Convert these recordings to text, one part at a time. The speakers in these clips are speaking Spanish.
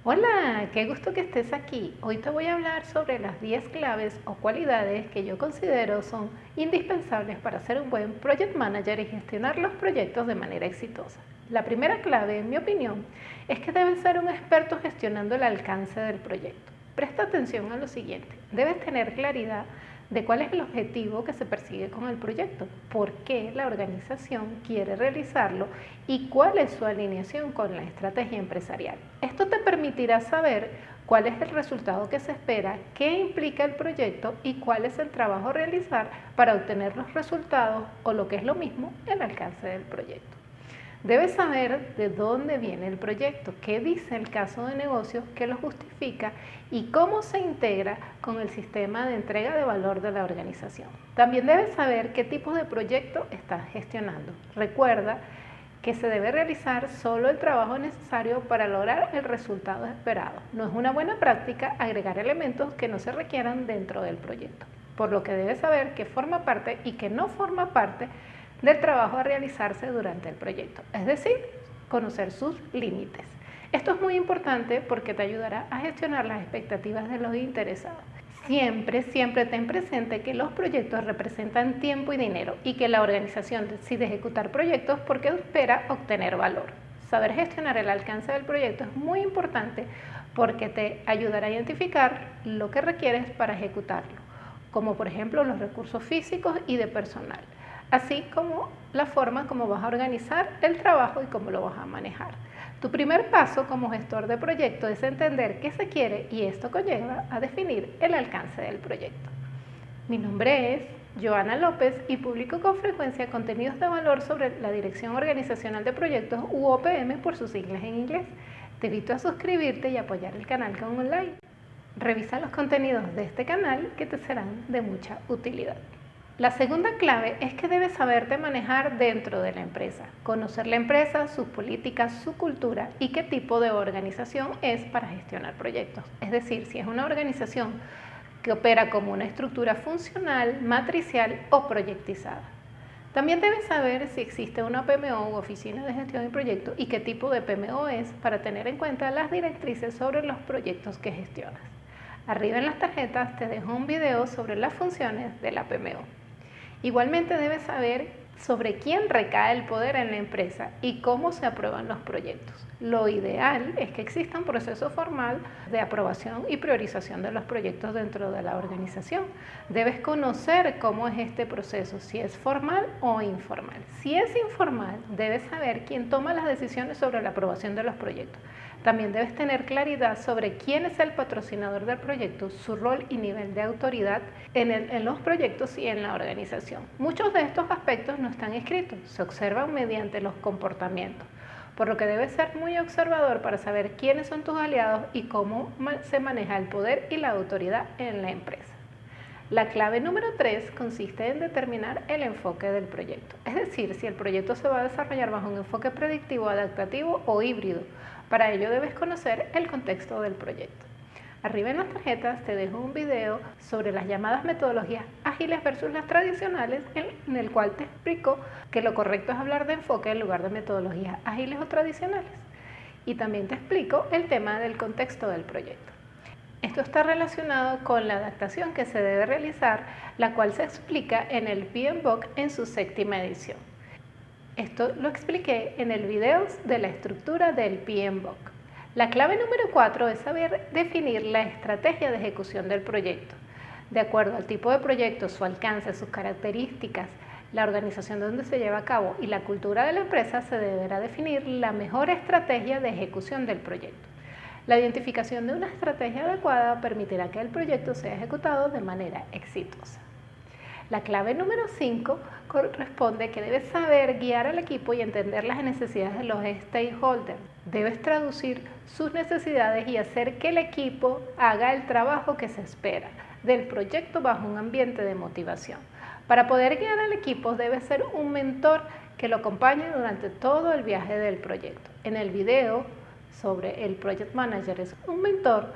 Hola, qué gusto que estés aquí. Hoy te voy a hablar sobre las 10 claves o cualidades que yo considero son indispensables para ser un buen project manager y gestionar los proyectos de manera exitosa. La primera clave, en mi opinión, es que debes ser un experto gestionando el alcance del proyecto. Presta atención a lo siguiente. Debes tener claridad de cuál es el objetivo que se persigue con el proyecto, por qué la organización quiere realizarlo y cuál es su alineación con la estrategia empresarial. Esto te permitirá saber cuál es el resultado que se espera, qué implica el proyecto y cuál es el trabajo a realizar para obtener los resultados o, lo que es lo mismo, el alcance del proyecto. Debes saber de dónde viene el proyecto, qué dice el caso de negocio que lo justifica y cómo se integra con el sistema de entrega de valor de la organización. También debes saber qué tipo de proyecto estás gestionando. Recuerda que se debe realizar solo el trabajo necesario para lograr el resultado esperado. No es una buena práctica agregar elementos que no se requieran dentro del proyecto, por lo que debes saber qué forma parte y qué no forma parte del trabajo a realizarse durante el proyecto, es decir, conocer sus límites. Esto es muy importante porque te ayudará a gestionar las expectativas de los interesados. Siempre ten presente que los proyectos representan tiempo y dinero y que la organización decide ejecutar proyectos porque espera obtener valor. Saber gestionar el alcance del proyecto es muy importante porque te ayudará a identificar lo que requieres para ejecutarlo, como por ejemplo los recursos físicos y de personal, así como la forma como vas a organizar el trabajo y cómo lo vas a manejar. Tu primer paso como gestor de proyecto es entender qué se quiere y esto conlleva a definir el alcance del proyecto. Mi nombre es Joana López y publico con frecuencia contenidos de valor sobre la Dirección Organizacional de Proyectos u OPM por sus siglas en inglés. Te invito a suscribirte y apoyar el canal con un like. Revisa los contenidos de este canal que te serán de mucha utilidad. La segunda clave es que debes saberte manejar dentro de la empresa, conocer la empresa, sus políticas, su cultura y qué tipo de organización es para gestionar proyectos. Es decir, si es una organización que opera como una estructura funcional, matricial o proyectizada. También debes saber si existe una PMO u oficina de gestión de proyectos y qué tipo de PMO es para tener en cuenta las directrices sobre los proyectos que gestionas. Arriba en las tarjetas te dejo un video sobre las funciones de la PMO. Igualmente debes saber sobre quién recae el poder en la empresa y cómo se aprueban los proyectos. Lo ideal es que exista un proceso formal de aprobación y priorización de los proyectos dentro de la organización. Debes conocer cómo es este proceso, si es formal o informal. Si es informal, debes saber quién toma las decisiones sobre la aprobación de los proyectos. También debes tener claridad sobre quién es el patrocinador del proyecto, su rol y nivel de autoridad en los proyectos y en la organización. Muchos de estos aspectos no están escritos, se observan mediante los comportamientos, por lo que debes ser muy observador para saber quiénes son tus aliados y cómo se maneja el poder y la autoridad en la empresa. La clave número 3 consiste en determinar el enfoque del proyecto, es decir, si el proyecto se va a desarrollar bajo un enfoque predictivo, adaptativo o híbrido. Para ello debes conocer el contexto del proyecto. Arriba en las tarjetas te dejo un video sobre las llamadas metodologías ágiles versus las tradicionales, en el cual te explico que lo correcto es hablar de enfoque en lugar de metodologías ágiles o tradicionales. Y también te explico el tema del contexto del proyecto. Esto está relacionado con la adaptación que se debe realizar, la cual se explica en el PMBOK en su 7ª edición. Esto lo expliqué en el video de la estructura del PMBOK. La clave número 4 es saber definir la estrategia de ejecución del proyecto. De acuerdo al tipo de proyecto, su alcance, sus características, la organización donde se lleva a cabo y la cultura de la empresa, se deberá definir la mejor estrategia de ejecución del proyecto. La identificación de una estrategia adecuada permitirá que el proyecto sea ejecutado de manera exitosa. La clave número 5 corresponde a que debes saber guiar al equipo y entender las necesidades de los stakeholders. Debes traducir sus necesidades y hacer que el equipo haga el trabajo que se espera del proyecto bajo un ambiente de motivación. Para poder guiar al equipo debes ser un mentor que lo acompañe durante todo el viaje del proyecto. En el video sobre el Project Manager es un mentor,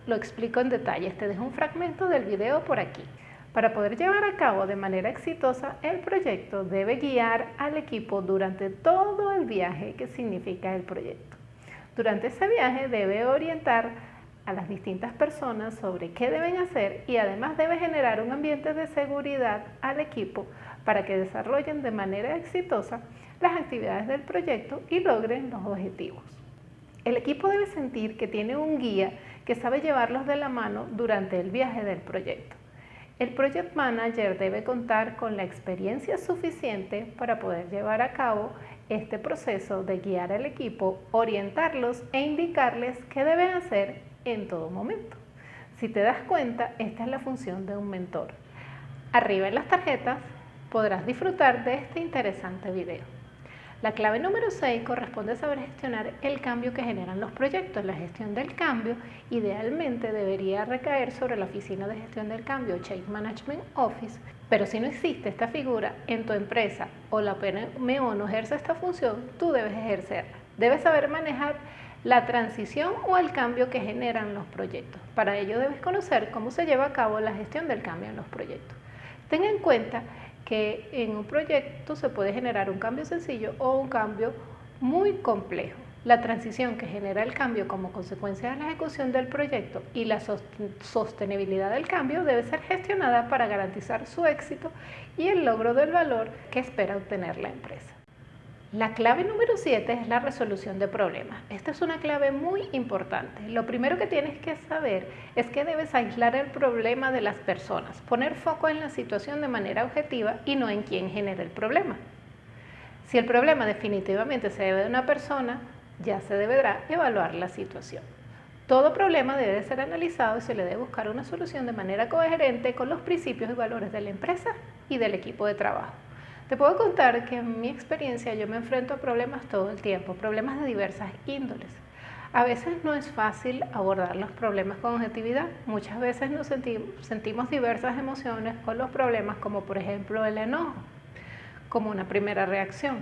lo explico en detalles. Te dejo un fragmento del video por aquí. Para poder llevar a cabo de manera exitosa el proyecto, debe guiar al equipo durante todo el viaje que significa el proyecto. Durante ese viaje debe orientar a las distintas personas sobre qué deben hacer y además debe generar un ambiente de seguridad al equipo para que desarrollen de manera exitosa las actividades del proyecto y logren los objetivos. El equipo debe sentir que tiene un guía que sabe llevarlos de la mano durante el viaje del proyecto. El Project Manager debe contar con la experiencia suficiente para poder llevar a cabo este proceso de guiar al equipo, orientarlos e indicarles qué deben hacer en todo momento. Si te das cuenta, esta es la función de un mentor. Arriba en las tarjetas podrás disfrutar de este interesante video. La clave número 6 corresponde a saber gestionar el cambio que generan los proyectos. La gestión del cambio idealmente debería recaer sobre la Oficina de Gestión del Cambio, Change Management Office, pero si no existe esta figura en tu empresa o la PMO no ejerce esta función, tú debes ejercerla. Debes saber manejar la transición o el cambio que generan los proyectos. Para ello debes conocer cómo se lleva a cabo la gestión del cambio en los proyectos. Ten en cuenta que en un proyecto se puede generar un cambio sencillo o un cambio muy complejo. La transición que genera el cambio como consecuencia de la ejecución del proyecto y la sostenibilidad del cambio debe ser gestionada para garantizar su éxito y el logro del valor que espera obtener la empresa. La clave número 7 es la resolución de problemas. Esta es una clave muy importante. Lo primero que tienes que saber es que debes aislar el problema de las personas, poner foco en la situación de manera objetiva y no en quién genera el problema. Si el problema definitivamente se debe a una persona, ya se deberá evaluar la situación. Todo problema debe ser analizado y se le debe buscar una solución de manera coherente con los principios y valores de la empresa y del equipo de trabajo. Te puedo contar que en mi experiencia yo me enfrento a problemas todo el tiempo, problemas de diversas índoles. A veces no es fácil abordar los problemas con objetividad. Muchas veces nos sentimos diversas emociones con los problemas, como por ejemplo el enojo, como una primera reacción.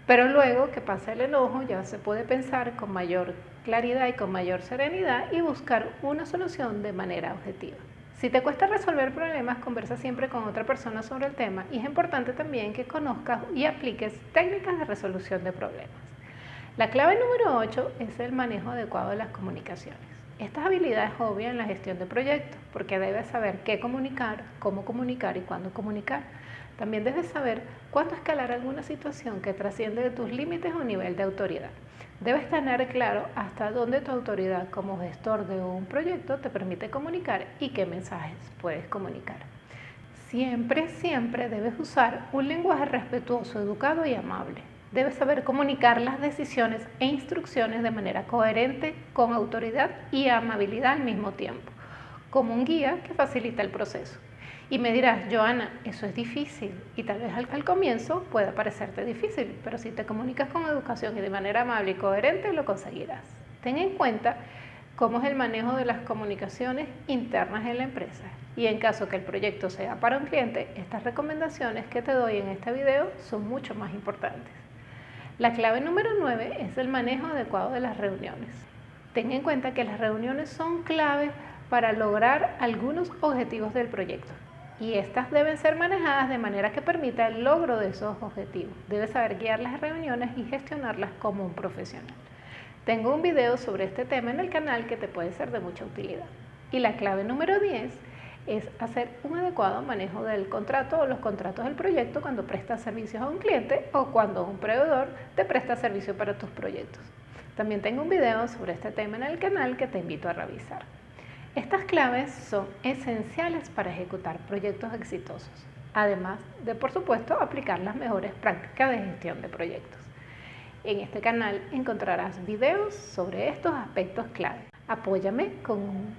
Pero luego que pasa el enojo ya se puede pensar con mayor claridad y con mayor serenidad y buscar una solución de manera objetiva. Si te cuesta resolver problemas, conversa siempre con otra persona sobre el tema y es importante también que conozcas y apliques técnicas de resolución de problemas. La clave número 8 es el manejo adecuado de las comunicaciones. Esta habilidad es obvia en la gestión de proyectos porque debes saber qué comunicar, cómo comunicar y cuándo comunicar. También debes saber cuándo escalar alguna situación que trasciende de tus límites o nivel de autoridad. Debes tener claro hasta dónde tu autoridad como gestor de un proyecto te permite comunicar y qué mensajes puedes comunicar. Siempre debes usar un lenguaje respetuoso, educado y amable. Debes saber comunicar las decisiones e instrucciones de manera coherente, con autoridad y amabilidad al mismo tiempo, como un guía que facilita el proceso. Y me dirás, Joana, eso es difícil y tal vez al comienzo pueda parecerte difícil, pero si te comunicas con educación y de manera amable y coherente lo conseguirás. Ten en cuenta cómo es el manejo de las comunicaciones internas en la empresa y en caso que el proyecto sea para un cliente, estas recomendaciones que te doy en este video son mucho más importantes. La clave número 9 es el manejo adecuado de las reuniones. Ten en cuenta que las reuniones son clave para lograr algunos objetivos del proyecto y estas deben ser manejadas de manera que permita el logro de esos objetivos. Debes saber guiar las reuniones y gestionarlas como un profesional. Tengo un video sobre este tema en el canal que te puede ser de mucha utilidad. Y la clave número 10 es hacer un adecuado manejo del contrato o los contratos del proyecto cuando prestas servicios a un cliente o cuando un proveedor te presta servicio para tus proyectos. También tengo un video sobre este tema en el canal que te invito a revisar. Estas claves son esenciales para ejecutar proyectos exitosos, además de, por supuesto, aplicar las mejores prácticas de gestión de proyectos. En este canal encontrarás videos sobre estos aspectos clave. Apóyame con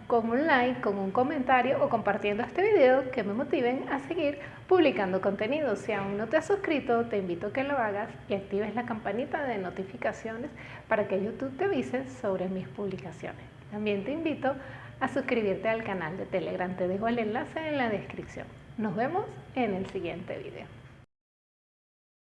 un like, con un comentario o compartiendo este video que me motiven a seguir publicando contenido. Si aún no te has suscrito, te invito a que lo hagas y actives la campanita de notificaciones para que YouTube te avise sobre mis publicaciones. También te invito a suscribirte al canal de Telegram. Te dejo el enlace en la descripción. Nos vemos en el siguiente video.